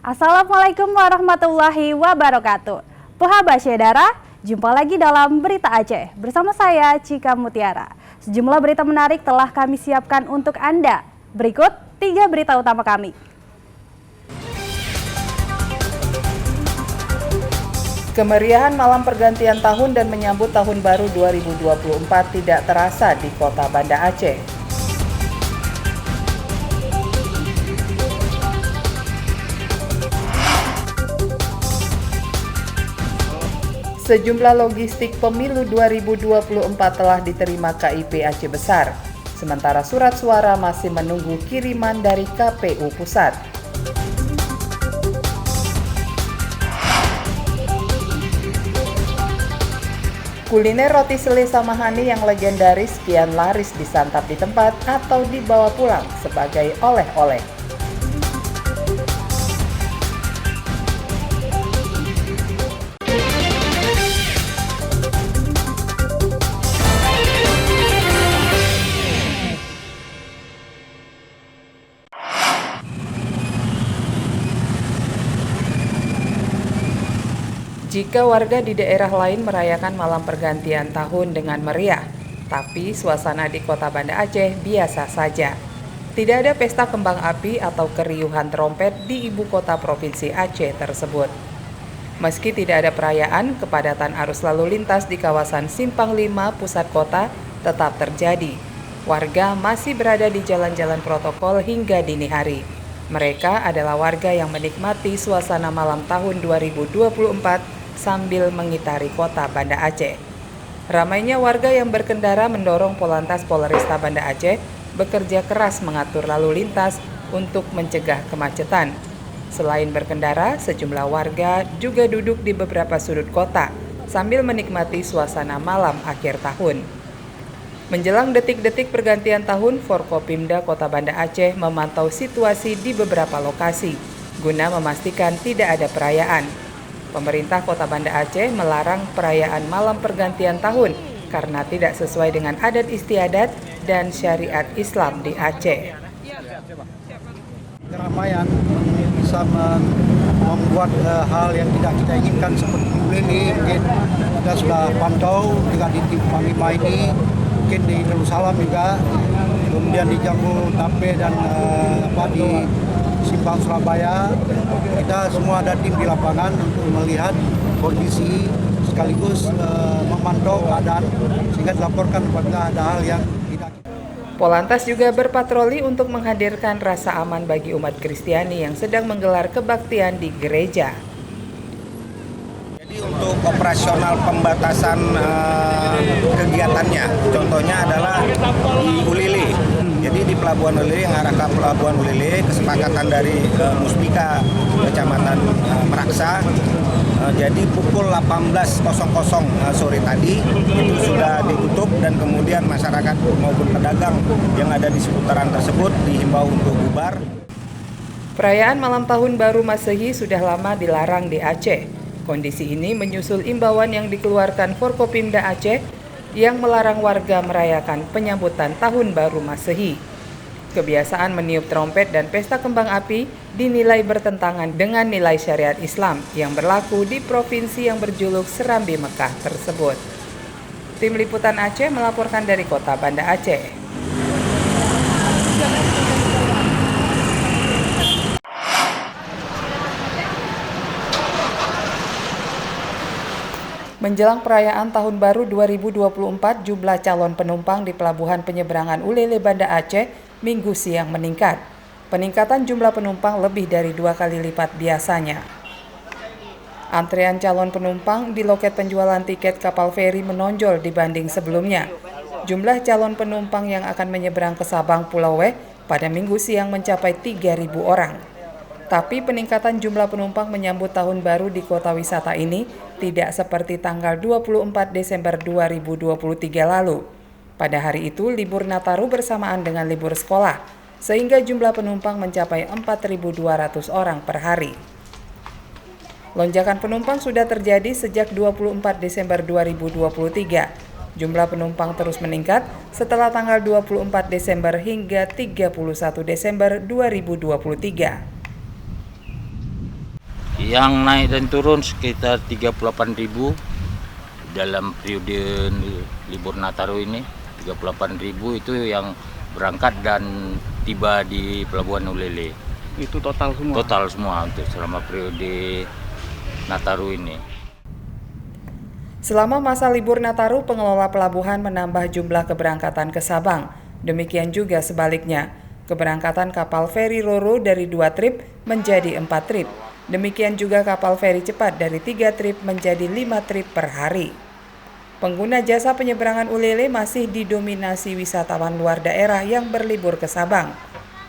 Assalamualaikum warahmatullahi wabarakatuh. Poha Syedara, jumpa lagi dalam Berita Aceh bersama saya Cika Mutiara. Sejumlah berita menarik telah kami siapkan untuk Anda. Berikut 3 berita utama kami. Kemeriahan malam pergantian tahun dan menyambut tahun baru 2024 tidak terasa di kota Banda Aceh. Sejumlah logistik pemilu 2024 telah diterima KIP Aceh Besar, sementara surat suara masih menunggu kiriman dari KPU Pusat. Kuliner roti sele Samahani yang legendaris kian laris disantap di tempat atau dibawa pulang sebagai oleh-oleh. Jika warga di daerah lain merayakan malam pergantian tahun dengan meriah, tapi suasana di kota Banda Aceh biasa saja. Tidak ada pesta kembang api atau keriuhan trompet di ibu kota provinsi Aceh tersebut. Meski tidak ada perayaan, kepadatan arus lalu lintas di kawasan Simpang 5 pusat kota tetap terjadi. Warga masih berada di jalan-jalan protokol hingga dini hari. Mereka adalah warga yang menikmati suasana malam tahun 2024 sambil mengitari kota Banda Aceh. Ramainya warga yang berkendara mendorong Polantas Polresta Banda Aceh bekerja keras mengatur lalu lintas untuk mencegah kemacetan. Selain berkendara, sejumlah warga juga duduk di beberapa sudut kota sambil menikmati suasana malam akhir tahun. Menjelang detik-detik pergantian tahun, Forkopimda Kota Banda Aceh memantau situasi di beberapa lokasi guna memastikan tidak ada perayaan. Pemerintah Kota Banda Aceh melarang perayaan malam pergantian tahun karena tidak sesuai dengan adat istiadat dan syariat Islam di Aceh. Keramaian bisa membuat hal yang tidak kita inginkan seperti ini. Mungkin kita sudah pantau juga di Simpang 5 ini, mungkin di Darussalam juga, kemudian di Jambu Tape dan di Simpang Surabaya. Kita semua ada tim di lapangan untuk melihat kondisi sekaligus memantau keadaan sehingga dilaporkan apabila ada hal yang tidak. Polantas juga berpatroli untuk menghadirkan rasa aman bagi umat Kristiani yang sedang menggelar kebaktian di gereja. Jadi untuk operasional pembatasan kegiatannya, contohnya adalah di Ulili. Jadi di Pelabuhan Ulili yang arah ke Pelabuhan Ulili, kesepakatan dari Muspika Kecamatan Meraksa. Jadi pukul 18.00 sore tadi itu sudah ditutup dan kemudian masyarakat maupun pedagang yang ada di seputaran tersebut dihimbau untuk bubar. Perayaan malam tahun baru Masehi sudah lama dilarang di Aceh. Kondisi ini menyusul imbauan yang dikeluarkan Forkopimda Aceh yang melarang warga merayakan penyambutan tahun baru Masehi. Kebiasaan meniup trompet dan pesta kembang api dinilai bertentangan dengan nilai syariat Islam yang berlaku di provinsi yang berjuluk Serambi Mekah tersebut. Tim Liputan Aceh melaporkan dari kota Banda Aceh. Menjelang perayaan Tahun Baru 2024, jumlah calon penumpang di Pelabuhan Penyeberangan Ulele Banda Aceh Minggu siang meningkat. Peningkatan jumlah penumpang lebih dari 2 kali lipat biasanya. Antrean calon penumpang di loket penjualan tiket kapal feri menonjol dibanding sebelumnya. Jumlah calon penumpang yang akan menyeberang ke Sabang Pulau Weh pada Minggu siang mencapai 3.000 orang. Tapi peningkatan jumlah penumpang menyambut tahun baru di kota wisata ini tidak seperti tanggal 24 Desember 2023 lalu. Pada hari itu libur Nataru bersamaan dengan libur sekolah, sehingga jumlah penumpang mencapai 4.200 orang per hari. Lonjakan penumpang sudah terjadi sejak 24 Desember 2023. Jumlah penumpang terus meningkat setelah tanggal 24 Desember hingga 31 Desember 2023. Yang naik dan turun sekitar 38.000 dalam periode libur Nataru ini. 38.000 itu yang berangkat dan tiba di Pelabuhan Ulele. Itu total semua? Total semua untuk selama periode Nataru ini. Selama masa libur Nataru, pengelola pelabuhan menambah jumlah keberangkatan ke Sabang. Demikian juga sebaliknya, keberangkatan kapal feri Roro dari 2 trip menjadi 4 trip. Demikian juga kapal feri cepat dari 3 trip menjadi 5 trip per hari. Pengguna jasa penyeberangan Ulele masih didominasi wisatawan luar daerah yang berlibur ke Sabang.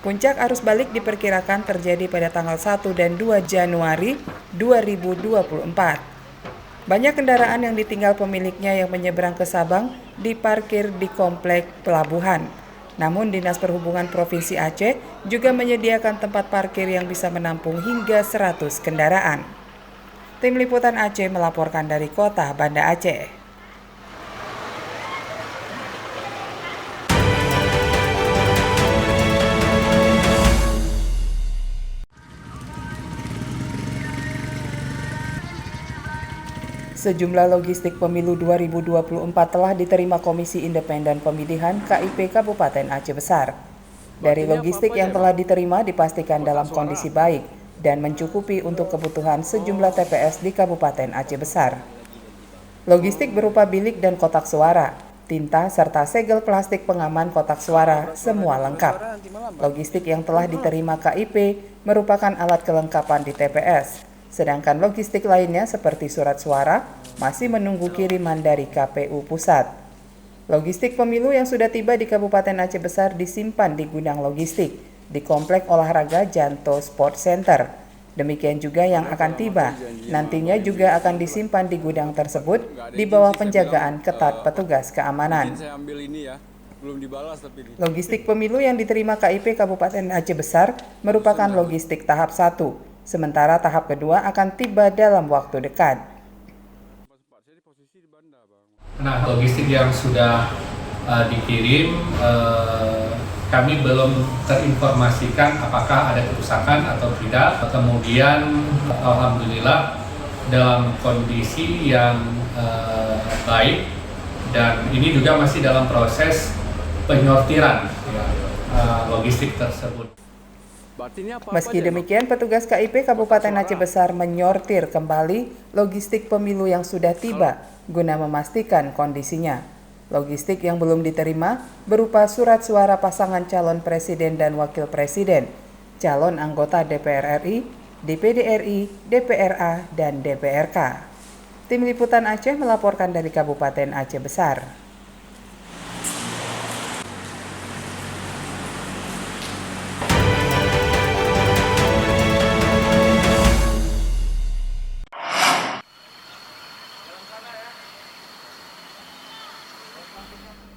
Puncak arus balik diperkirakan terjadi pada tanggal 1 dan 2 Januari 2024. Banyak kendaraan yang ditinggal pemiliknya yang menyeberang ke Sabang diparkir di komplek pelabuhan. Namun Dinas Perhubungan Provinsi Aceh juga menyediakan tempat parkir yang bisa menampung hingga 100 kendaraan. Tim Liputan Aceh melaporkan dari Kota Banda Aceh. Sejumlah logistik pemilu 2024 telah diterima Komisi Independen Pemilihan KIP Kabupaten Aceh Besar. Dari logistik yang telah diterima dipastikan dalam kondisi baik dan mencukupi untuk kebutuhan sejumlah TPS di Kabupaten Aceh Besar. Logistik berupa bilik dan kotak suara, tinta, serta segel plastik pengaman kotak suara, semua lengkap. Logistik yang telah diterima KIP merupakan alat kelengkapan di TPS. Sedangkan logistik lainnya seperti surat suara masih menunggu kiriman dari KPU Pusat. Logistik pemilu yang sudah tiba di Kabupaten Aceh Besar disimpan di gudang logistik di Komplek Olahraga Janto Sport Center. Demikian juga yang akan tiba, nantinya juga akan disimpan di gudang tersebut di bawah penjagaan ketat petugas keamanan. Logistik pemilu yang diterima KIP Kabupaten Aceh Besar merupakan logistik tahap 1. Sementara tahap kedua akan tiba dalam waktu dekat. Nah, logistik yang sudah dikirim, kami belum terinformasikan apakah ada kerusakan atau tidak. Kemudian, alhamdulillah dalam kondisi yang baik dan ini juga masih dalam proses penyortiran logistik tersebut. Meski demikian, petugas KIP Kabupaten Aceh Besar menyortir kembali logistik pemilu yang sudah tiba guna memastikan kondisinya. Logistik yang belum diterima berupa surat suara pasangan calon presiden dan wakil presiden, calon anggota DPR RI, DPD RI, DPRA, dan DPRK. Tim Liputan Aceh melaporkan dari Kabupaten Aceh Besar.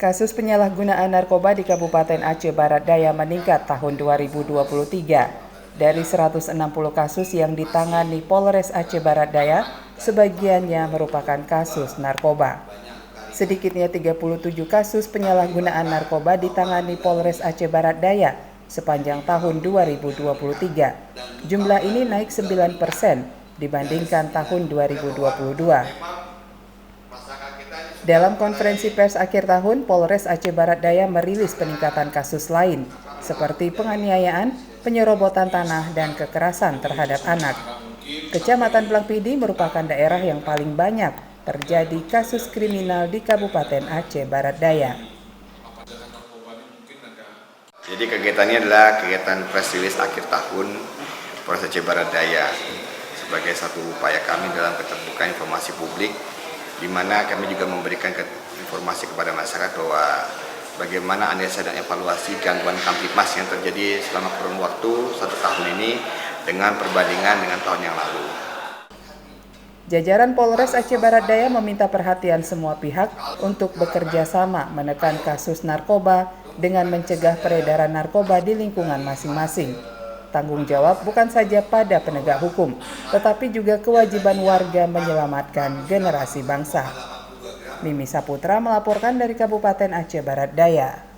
Kasus penyalahgunaan narkoba di Kabupaten Aceh Barat Daya meningkat tahun 2023. Dari 160 kasus yang ditangani Polres Aceh Barat Daya, sebagiannya merupakan kasus narkoba. Sedikitnya 37 kasus penyalahgunaan narkoba ditangani Polres Aceh Barat Daya sepanjang tahun 2023. Jumlah ini naik 9% dibandingkan tahun 2022. Dalam konferensi pers akhir tahun, Polres Aceh Barat Daya merilis peningkatan kasus lain, seperti penganiayaan, penyerobotan tanah, dan kekerasan terhadap anak. Kecamatan Blangpidi merupakan daerah yang paling banyak terjadi kasus kriminal di Kabupaten Aceh Barat Daya. Jadi kegiatannya adalah kegiatan press release akhir tahun Polres Aceh Barat Daya sebagai satu upaya kami dalam keterbukaan informasi publik, di mana kami juga memberikan informasi kepada masyarakat bahwa bagaimana analisa dan evaluasi gangguan Kamtipmas yang terjadi selama kurun waktu 1 tahun ini dengan perbandingan dengan tahun yang lalu. Jajaran Polres Aceh Barat Daya meminta perhatian semua pihak untuk bekerja sama menekan kasus narkoba dengan mencegah peredaran narkoba di lingkungan masing-masing. Tanggung jawab bukan saja pada penegak hukum, tetapi juga kewajiban warga menyelamatkan generasi bangsa. Mimi Saputra melaporkan dari Kabupaten Aceh Barat Daya.